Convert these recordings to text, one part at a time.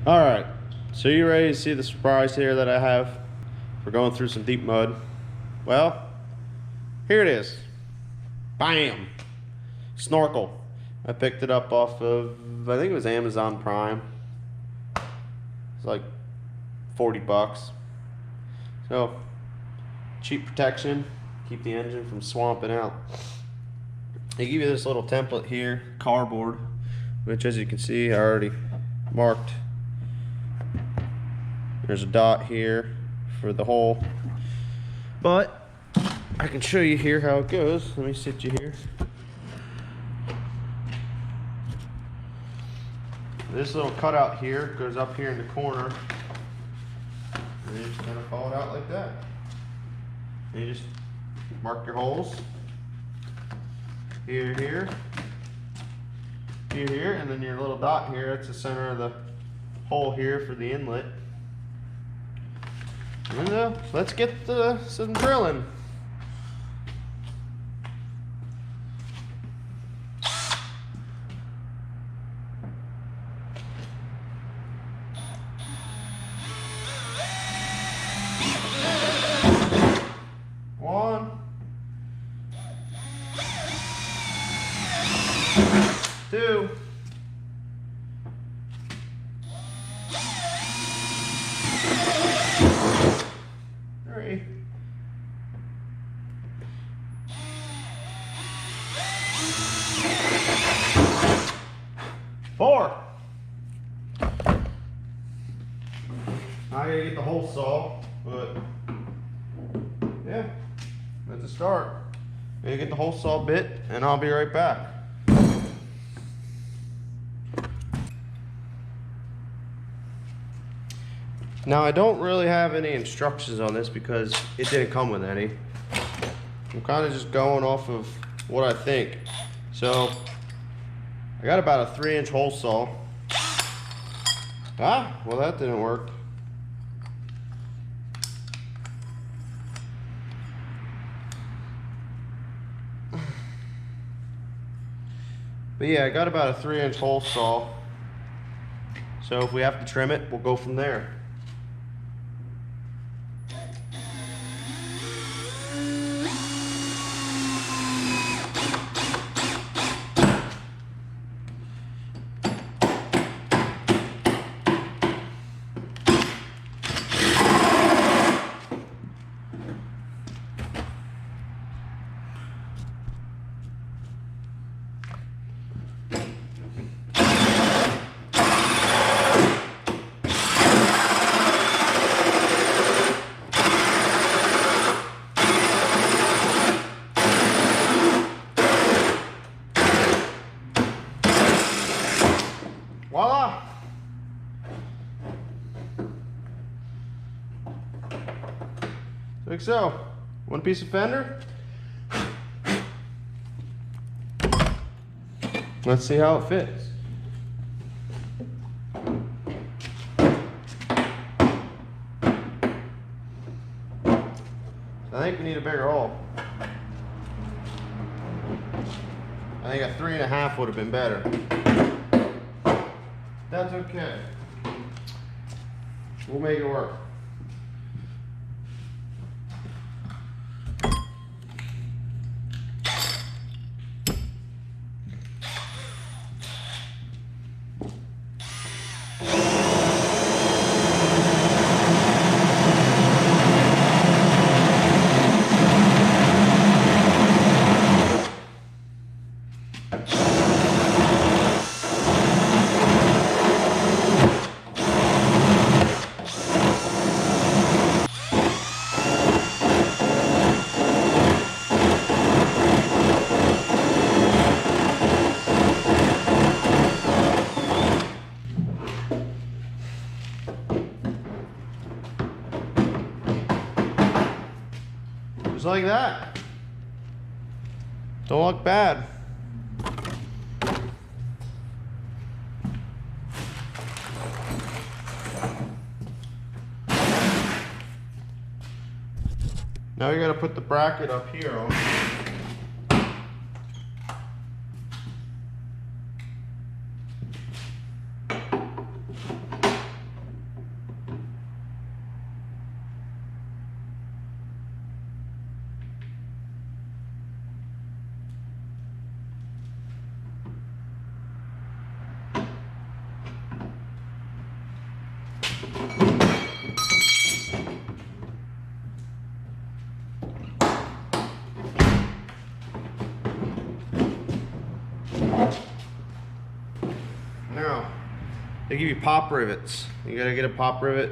All right, so you ready to see the surprise here that I have for going through some deep mud? Well, here it is. Bam! Snorkel. I picked it up off of, I think it was Amazon Prime. It's like 40 bucks. So, cheap protection, keep the engine from swamping out. They give you this little template here, cardboard, which as you can see I already marked. There's a dot here for the hole, but I can show you here how it goes. Let me sit you here. This little cutout here goes up here in the corner, and you just kind of follow it out like that. And you just mark your holes here, here, here, and then your little dot here, that's the center of the hole here for the inlet. And let's get some drilling. One, two, three, four. I gotta get the hole saw, but yeah, that's a start. Gonna get the hole saw bit, and I'll be right back. Now I don't really have any instructions on this because it didn't come with any. I'm kind of just going off of what I think. So I got about a 3-inch hole saw. Ah, well that didn't work. But yeah, I got about a 3-inch hole saw. So if we have to trim it, we'll go from there. Voila! Like so. One piece of fender. Let's see how it fits. I think we need a bigger hole. I think a 3.5 would have been better. That's okay. We'll make it work. Just like that. Don't look bad. Now you gotta put the bracket up here on. They give you pop rivets. You gotta get a pop rivet,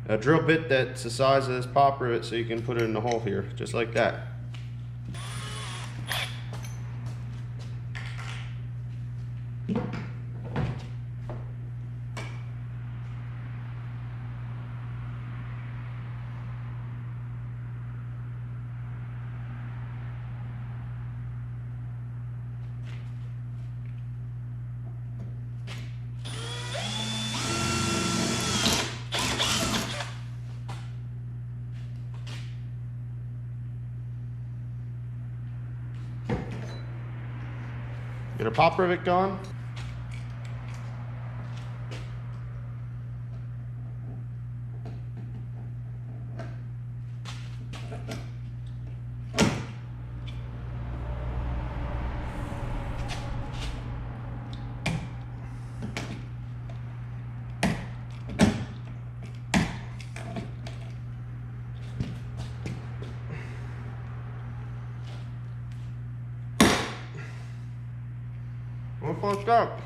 a drill bit that's the size of this pop rivet, so you can put it in the hole here, just like that. Get a pop rivet going. We're fucked up.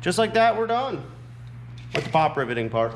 Just like that, we're done with the pop riveting part.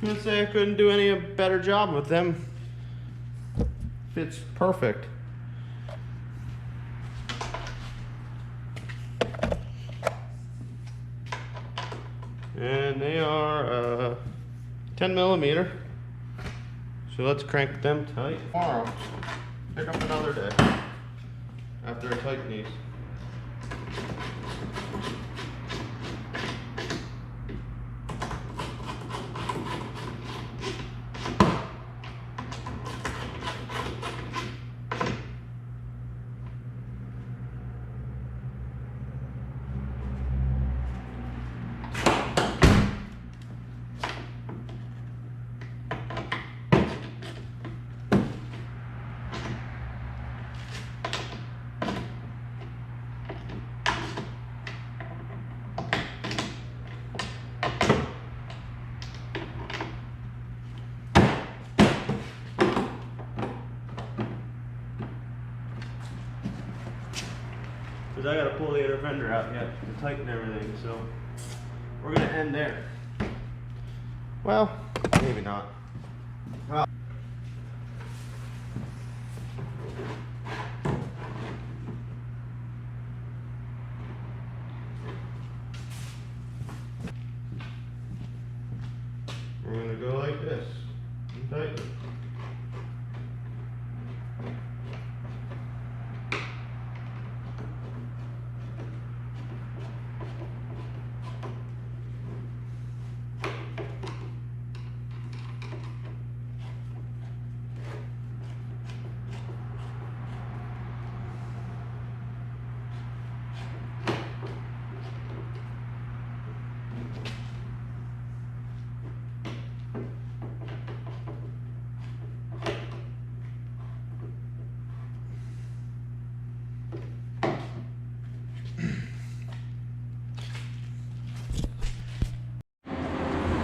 I'd say I couldn't do any better job with them. Fits perfect. And they are 10 millimeter. So let's crank them tight. Tomorrow, pick up another day after I tighten these. Because I got to pull the other fender out yet to tighten everything, so we're going to end there. Well, maybe not. Well, we're going to go like this and tighten.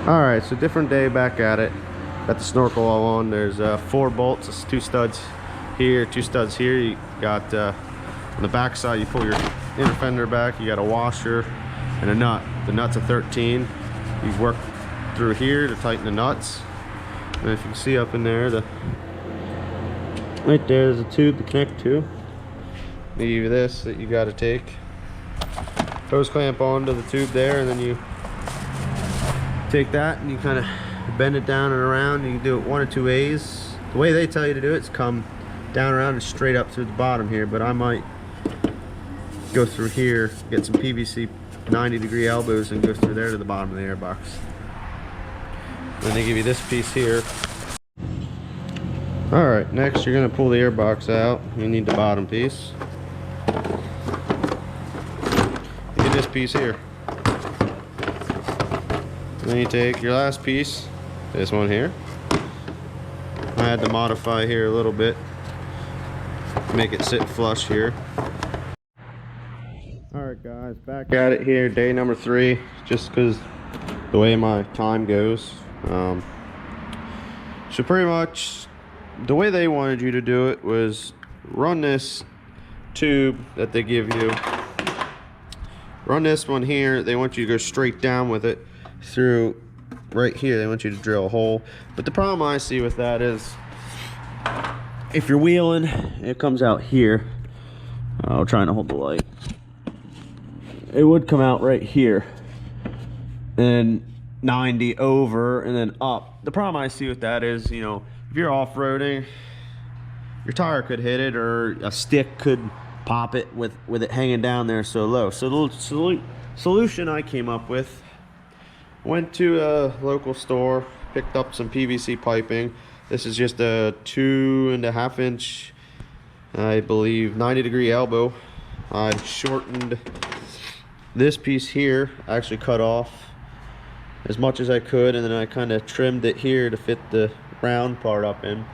Alright, so different day, back at it. Got the snorkel all on. There's 4 bolts, it's 2 studs here, 2 studs here. You got on the back side, you pull your inner fender back, you got a washer and a nut. The nut's a 13. You work through here to tighten the nuts. And if you can see up in there, right there's a tube to connect to. They give you this that you got to take. Hose clamp onto the tube there, and then you take that and you kind of bend it down and around. You can do it 1 or 2 ways. The way they tell you to do it is come down around and straight up through the bottom here, but I might go through here, get some PVC 90-degree elbows and go through there to the bottom of the airbox. Then they give you this piece here. Alright, next you're going to pull the airbox out. You need the bottom piece. You get this piece here. And then you take your last piece, this one here. I had to modify here a little bit, make it sit flush here. Alright guys, back at it here, day number 3, just because the way my time goes. So pretty much the way they wanted you to do it was run this tube that they give you, run this one here. They want you to go straight down with it through right here. They want you to drill a hole, but the problem I see with that is if you're wheeling, it comes out here. I'm trying to hold the light. It would come out right here and 90 over and then up. The problem I see with that is, you know, if you're off-roading, your tire could hit it or a stick could pop it with it hanging down there so low. So the solution I came up with, went to a local store, picked up some PVC piping. This is just a 2.5 inch, I believe, 90-degree elbow. I shortened this piece here, I actually cut off as much as I could, and then I kind of trimmed it here to fit the round part up in.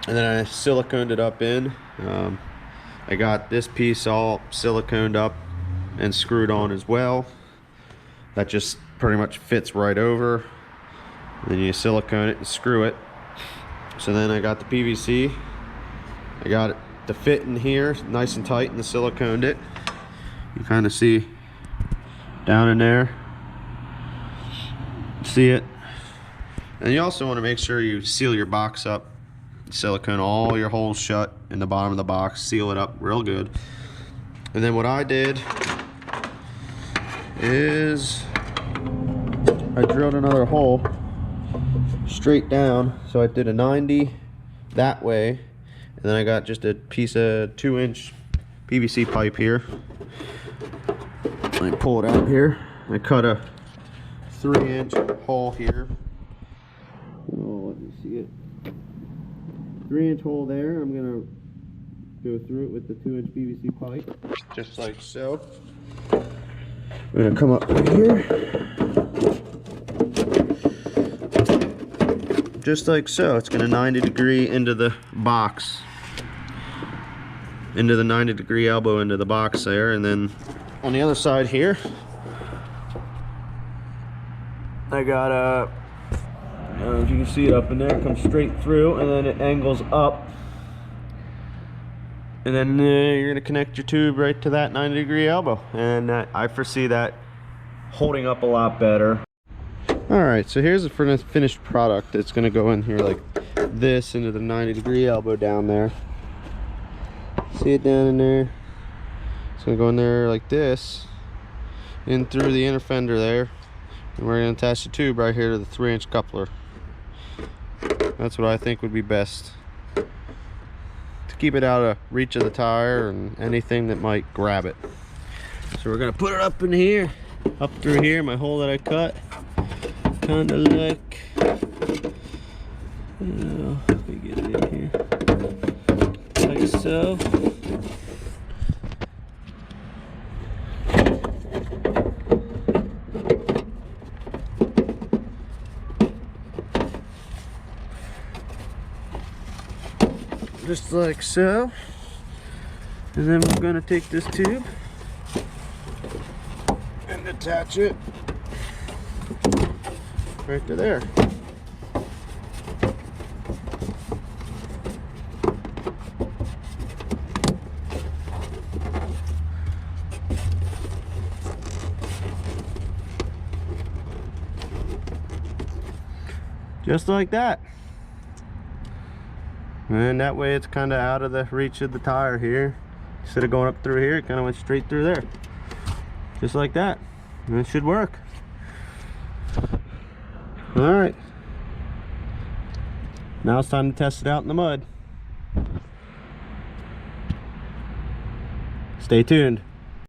And then I siliconed it up in. I got this piece all siliconed up and screwed on as well. That just pretty much fits right over. Then you silicone it and screw it. So then I got the PVC. I got it to fit in here nice and tight, and the siliconed it. You kind of see down in there. See it? And you also want to make sure you seal your box up. Silicone all your holes shut in the bottom of the box. Seal it up real good. And then what I did is I drilled another hole straight down. So I did a 90 that way. And then I got just a piece of 2-inch PVC pipe here. Let me pull it out here. I cut a 3-inch hole here. Oh, let me see it. 3-inch hole there. I'm gonna go through it with the 2-inch PVC pipe, just like so. I'm gonna come up here, just like so. It's gonna 90-degree into the box, into the 90-degree elbow into the box there, and then on the other side here, I got a. I don't know if you can see it up in there. It comes straight through, and then it angles up. And then you're going to connect your tube right to that 90-degree elbow. And I foresee that holding up a lot better. Alright, so here's the finished product. It's going to go in here like this into the 90-degree elbow down there. See it down in there? It's going to go in there like this, in through the inner fender there. And we're going to attach the tube right here to the 3-inch coupler. That's what I think would be best to keep it out of reach of the tire and anything that might grab it. So we're gonna put it up in here, up through here, my hole that I cut, kind of like, let me get it in here, like so. Just like so. And then we're going to take this tube and attach it right to there. Just like that. And that way it's kind of out of the reach of the tire here. Instead of going up through here, it kind of went straight through there. Just like that. And it should work. Alright. Now it's time to test it out in the mud. Stay tuned.